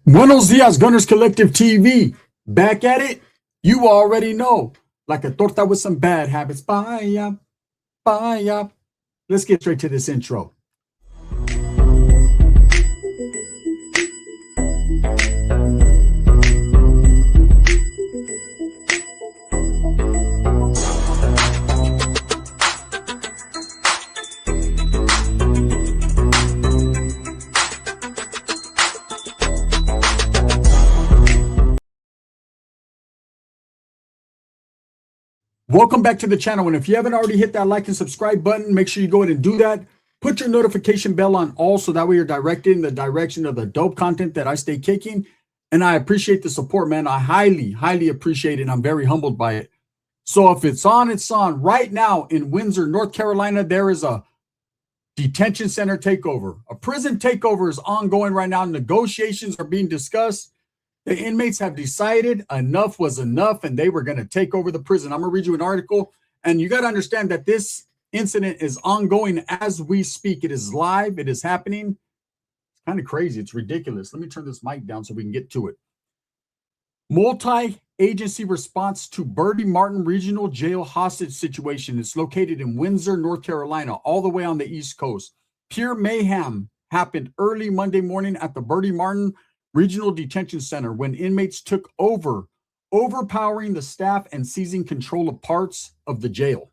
Buenos dias, Gunners Collective TV. Back at it? You already know. Like a torta with some bad habits. Bye, bye. Let's get straight to this intro. Welcome back to the channel, and if you haven't already hit that like and subscribe button, make sure you go ahead and do that. Put your notification bell on all so that way you're directed in the direction of the dope content that I stay kicking. And I appreciate the support, man. I highly appreciate it, and I'm very humbled by it. So if it's on, it's on. Right now in Windsor, North Carolina, there is a detention center takeover. A prison takeover is ongoing right now. Negotiations are being discussed. The inmates have decided enough was enough, and they were going to take over the prison. I'm going to read you an article, and you got to understand that this incident is ongoing as we speak. It is live. It is happening. It's kind of crazy. It's ridiculous. Let me turn this mic down so we can get to it. Multi-agency response to Bertie Martin Regional Jail hostage situation. It's located in Windsor, North Carolina, all the way on the East Coast. Pure mayhem happened early Monday morning at the Bertie Martin Regional Detention Center when inmates took over, overpowering the staff and seizing control of parts of the jail.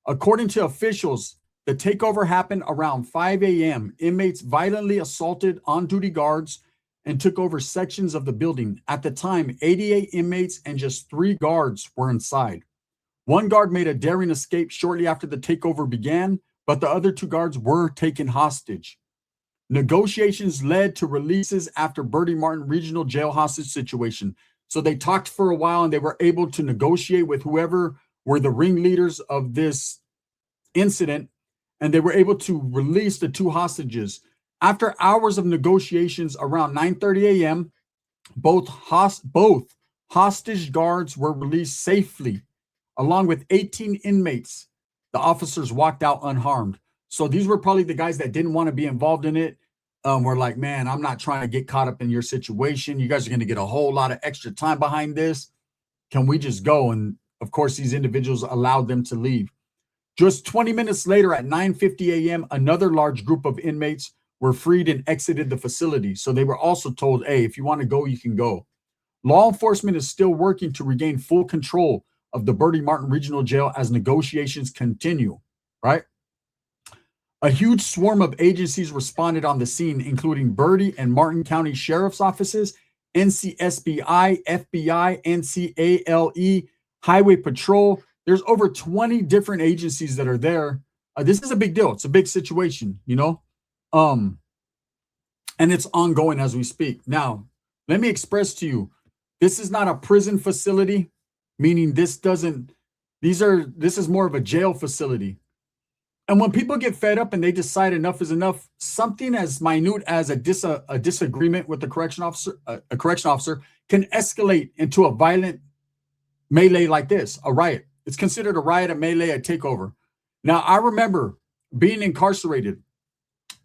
According to officials, the takeover happened around 5 a.m. Inmates violently assaulted on-duty guards and took over sections of the building. At the time, 88 inmates and just 3 guards were inside. One guard made a daring escape shortly after the takeover began, but the other 2 guards were taken hostage. Negotiations led to releases after Bertie Martin Regional Jail hostage situation. So they talked for a while, and they were able to negotiate with whoever were the ringleaders of this incident, and they were able to release the 2 hostages. After hours of negotiations around 9:30 a.m., both hostage guards were released safely, along with 18 inmates. The officers walked out unharmed. So these were probably the guys that didn't want to be involved in it. Were like, man, I'm not trying to get caught up in your situation. You guys are going to get a whole lot of extra time behind this. Can we just go? And of course, these individuals allowed them to leave. Just 20 minutes later at 9:50 a.m., another large group of inmates were freed and exited the facility. So they were also told, hey, if you want to go, you can go. Law enforcement is still working to regain full control of the Bertie Martin Regional Jail as negotiations continue, right? A huge swarm of agencies responded on the scene, including Bertie and Martin County Sheriff's Offices, NCSBI, FBI, NCALE, Highway Patrol. There's over 20 different agencies that are there. This is a big deal. It's a big situation, you know, and it's ongoing as we speak. Now, let me express to you, this is not a prison facility, meaning this is more of a jail facility. And when people get fed up and they decide enough is enough, something as minute as a disagreement with a correction officer can escalate into a violent melee like this, a riot. It's considered a riot, a melee, a takeover. Now, I remember being incarcerated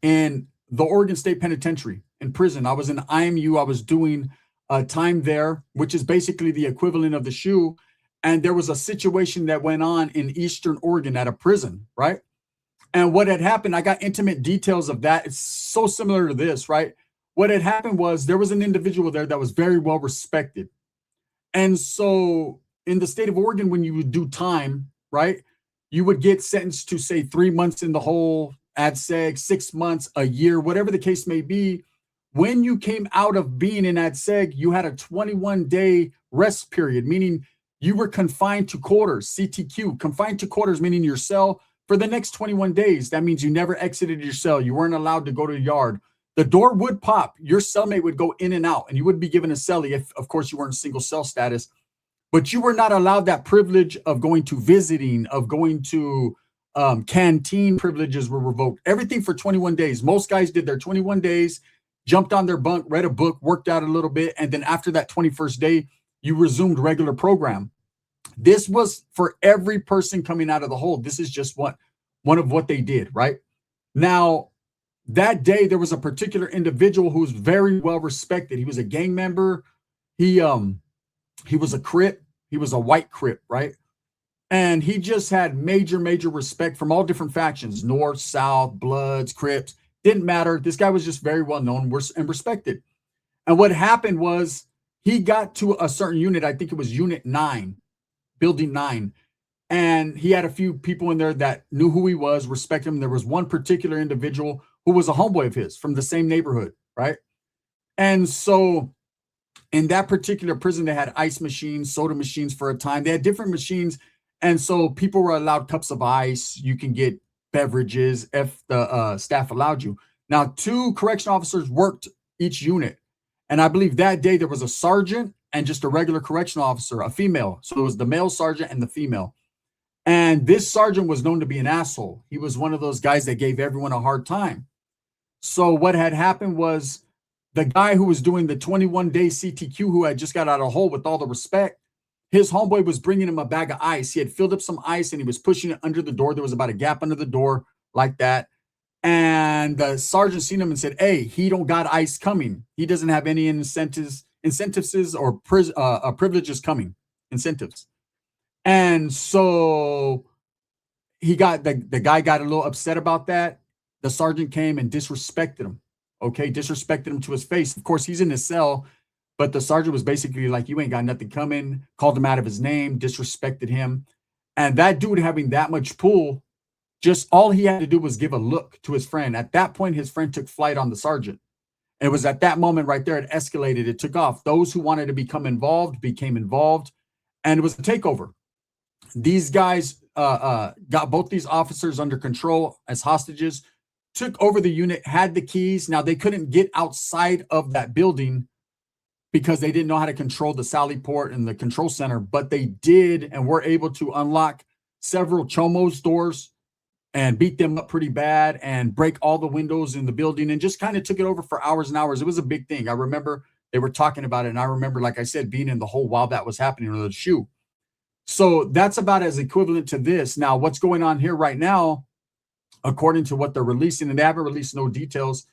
in the Oregon State Penitentiary in prison. I was in IMU. I was doing time there, which is basically the equivalent of the SHU. And there was a situation that went on in Eastern Oregon at a prison, right? And what had happened, I got intimate details of that. It's so similar to this, right? What had happened was there was an individual there that was very well respected. And so in the state of Oregon, when you would do time, right, you would get sentenced to, say, 3 months in the hole, ADSEG, 6 months, a year, whatever the case may be. When you came out of being in ADSEG, you had a 21-day rest period, meaning you were confined to quarters, CTQ, confined to quarters, meaning your cell, for the next 21 days. That means you never exited your cell. You weren't allowed to go to the yard. The door would pop. Your cellmate would go in and out, and you would be given a cellie if, of course, you weren't in single cell status. But you were not allowed that privilege of going to visiting, of going to canteen. Privileges were revoked. Everything for 21 days. Most guys did their 21 days, jumped on their bunk, read a book, worked out a little bit, and then after that 21st day, you resumed regular program. This was for every person coming out of the hole. This is just one of what they did, right? Now, that day there was a particular individual who was very well respected. He was a gang member. He was a Crip. He was a white Crip, right? And he just had major respect from all different factions, North, South, Bloods, Crips. Didn't matter. This guy was just very well known and respected. And what happened was he got to a certain unit. I think it was Unit 9, Building 9. And he had a few people in there that knew who he was, respected him. There was one particular individual who was a homeboy of his from the same neighborhood, right? And so in that particular prison, they had ice machines, soda machines for a time. They had different machines. And so people were allowed cups of ice. You can get beverages if the staff allowed you. Now, 2 correction officers worked each unit. And I believe that day there was a sergeant and just a regular correctional officer, a female. So it was the male sergeant and the female. And this sergeant was known to be an asshole. He was one of those guys that gave everyone a hard time. So what had happened was the guy who was doing the 21-day CTQ, who had just got out of hole, with all the respect, his homeboy was bringing him a bag of ice. He had filled up some ice and he was pushing it under the door. There was about a gap under the door like that. And the sergeant seen him and said, "Hey, he don't got ice coming. He doesn't have any incentives or privileges coming, incentives." And so the guy got a little upset about that. The sergeant came and disrespected him. Okay, disrespected him to his face. Of course, he's in his cell, but the sergeant was basically like, "You ain't got nothing coming," called him out of his name, disrespected him. And that dude, having that much pull, just all he had to do was give a look to his friend. At that point, his friend took flight on the sergeant. It was at that moment right there, it escalated, it took off. Those who wanted to become involved became involved, and it was a takeover. These guys got both these officers under control as hostages, took over the unit, had the keys. Now, they couldn't get outside of that building because they didn't know how to control the Sally Port and the control center, but they did and were able to unlock several Chomos doors and beat them up pretty bad and break all the windows in the building and just kind of took it over for hours and hours. It was a big thing. I remember they were talking about it, and I remember, like I said, being in the hole while that was happening on the shoe. So that's about as equivalent to this. Now, what's going on here right now, according to what they're releasing, and they haven't released no details,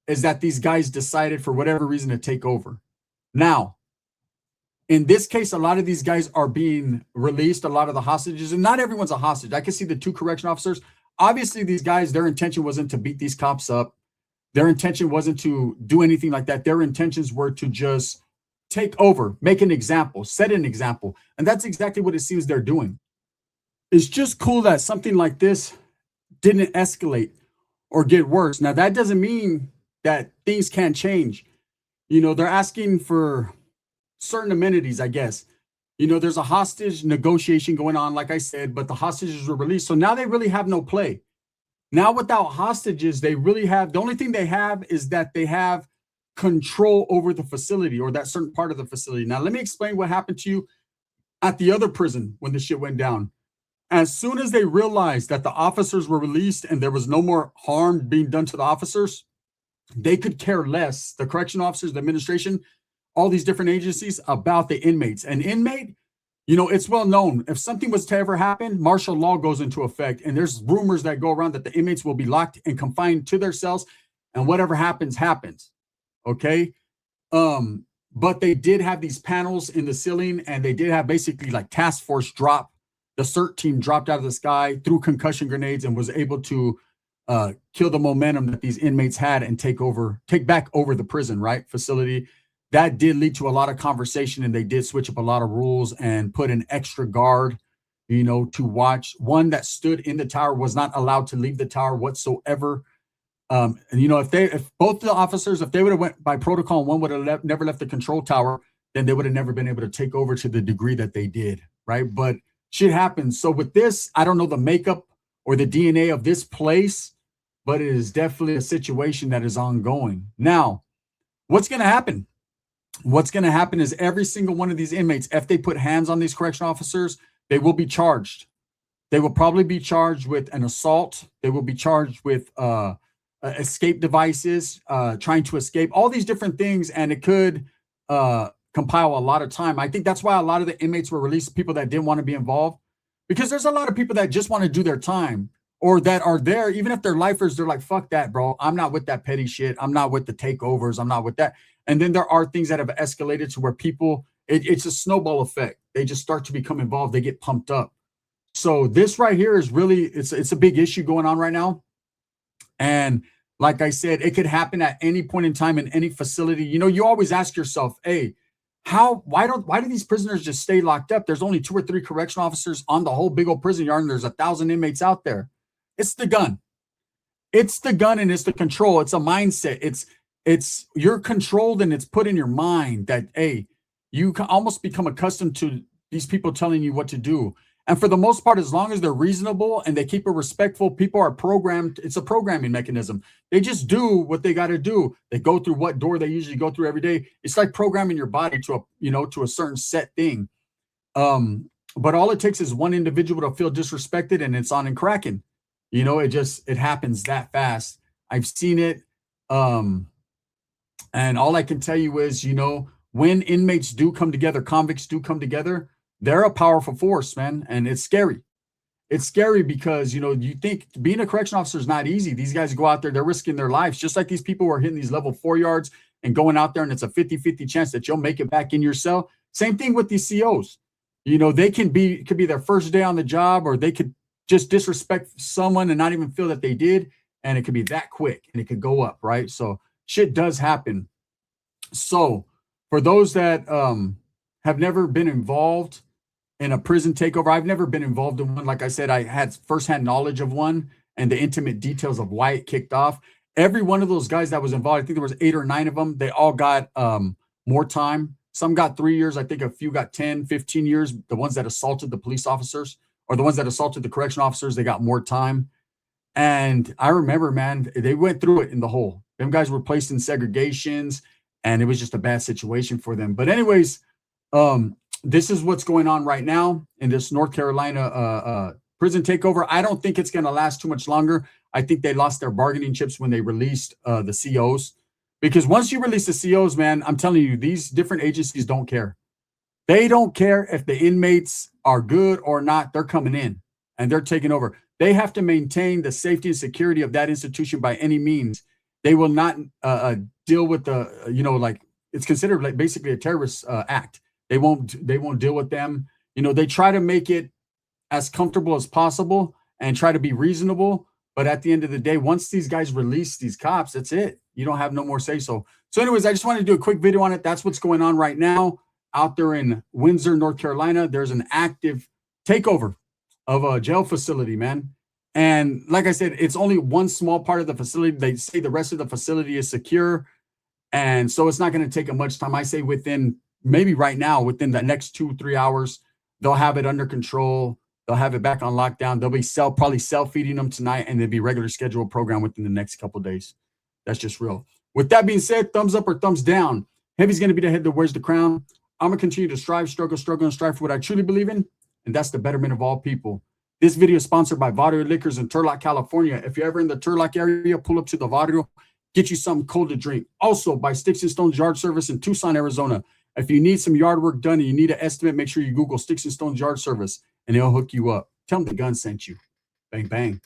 is that these guys decided for whatever reason to take over. Now, in this case, a lot of these guys are being released, a lot of the hostages, and not everyone's a hostage. I can see the 2 correction officers. Obviously, these guys, their intention wasn't to beat these cops up. Their intention wasn't to do anything like that. Their intentions were to just take over, make an example, set an example. And that's exactly what it seems they're doing. It's just cool that something like this didn't escalate or get worse. Now, that doesn't mean that things can't change. You know, they're asking for certain amenities, I guess. You know, there's a hostage negotiation going on, like I said, but the hostages were released. So now they really have no play. Now, without hostages, they really have, the only thing they have is that they have control over the facility or that certain part of the facility. Now, let me explain what happened to you at the other prison when the shit went down. As soon as they realized that the officers were released and there was no more harm being done to the officers, they could care less, the correction officers, the administration, all these different agencies, about the inmates. An inmate, you know, it's well known, if something was to ever happen, martial law goes into effect. And there's rumors that go around that the inmates will be locked and confined to their cells, and whatever happens, happens. Okay. But they did have these panels in the ceiling, and they did have basically like task force drop. The CERT team dropped out of the sky, threw concussion grenades, and was able to kill the momentum that these inmates had and take back over the prison, right, facility. That did lead to a lot of conversation, and they did switch up a lot of rules and put an extra guard, you know, to watch. One that stood in the tower was not allowed to leave the tower whatsoever. And you know, if both the officers, if they would have went by protocol and one would have never left the control tower, then they would have never been able to take over to the degree that they did, right? But shit happens. So with this, I don't know the makeup or the DNA of this place, but it is definitely a situation that is ongoing. Now, what's going to happen? What's going to happen is every single one of these inmates, if they put hands on these correction officers, they will be charged. They will probably be charged with an assault. They will be charged with escape devices, trying to escape, all these different things. And it could compile a lot of time. I think that's why a lot of the inmates were released, people that didn't want to be involved, because there's a lot of people that just want to do their time. or that are there, even if they're lifers, they're like, fuck that, bro. I'm not with that petty shit. I'm not with the takeovers. I'm not with that. And then there are things that have escalated to where people, it's a snowball effect. They just start to become involved. They get pumped up. So this right here is really, it's a big issue going on right now. And like I said, it could happen at any point in time in any facility. You know, you always ask yourself, hey, why do these prisoners just stay locked up? There's only 2 or 3 correction officers on the whole big old prison yard, and there's 1,000 inmates out there. It's the gun. It's the gun, and it's the control. It's a mindset. It's you're controlled, and it's put in your mind that, hey, you can almost become accustomed to these people telling you what to do. And for the most part, as long as they're reasonable and they keep it respectful, people are programmed. It's a programming mechanism. They just do what they got to do. They go through what door they usually go through every day. It's like programming your body to a certain set thing. But all it takes is one individual to feel disrespected, and it's on and cracking. You know, it happens that fast. I've seen it. And all I can tell you is, you know, when inmates do come together, convicts do come together, they're a powerful force, man. And it's scary. It's scary because, you know, you think being a correction officer is not easy. These guys go out there, they're risking their lives, just like these people who are hitting these level 4 yards and going out there, and it's a 50-50 chance that you'll make it back in your cell. Same thing with these COs. You know, it could be their first day on the job, or they could just disrespect someone and not even feel that they did. And it could be that quick, and it could go up, right? So shit does happen. So for those that have never been involved in a prison takeover, I've never been involved in one. Like I said, I had firsthand knowledge of one and the intimate details of why it kicked off. Every one of those guys that was involved, I think there was 8 or 9 of them, they all got more time. Some got 3 years. I think a few got 10, 15 years. The ones that assaulted the police officers, or the ones that assaulted the correction officers, they got more time. And I remember, man, they went through it in the hole. Them guys were placed in segregations, and it was just a bad situation for them. But anyways, this is what's going on right now in this North Carolina prison takeover. I don't think it's going to last too much longer. I think they lost their bargaining chips when they released the COs. Because once you release the COs, man, I'm telling you, these different agencies don't care. They don't care if the inmates are good or not. They're coming in and they're taking over. They have to maintain the safety and security of that institution by any means. They will not deal with the, you know, like it's considered like basically a terrorist act. They won't deal with them. You know, they try to make it as comfortable as possible and try to be reasonable. But at the end of the day, once these guys release these cops, that's it. You don't have no more say so. So anyways, I just wanted to do a quick video on it. That's what's going on right now out there in Windsor, North Carolina. There's an active takeover of a jail facility, man. And like I said, it's only one small part of the facility. They say the rest of the facility is secure. And so it's not going to take much time. I say within maybe right now, within the next 2-3 hours, they'll have it under control. They'll have it back on lockdown. They'll be probably self-feeding them tonight, and they'll be regular scheduled program within the next couple of days. That's just real. With that being said, thumbs up or thumbs down. Heavy's going to be the head that wears the crown. I'm going to continue to strive, struggle, and strive for what I truly believe in, and that's the betterment of all people. This video is sponsored by Barrio Liquors in Turlock, California. If you're ever in the Turlock area, pull up to the Barrio, get you something cold to drink. Also, by Sticks and Stones Yard Service in Tucson, Arizona. If you need some yard work done and you need an estimate, make sure you Google Sticks and Stones Yard Service, and they'll hook you up. Tell them the gun sent you. Bang, bang.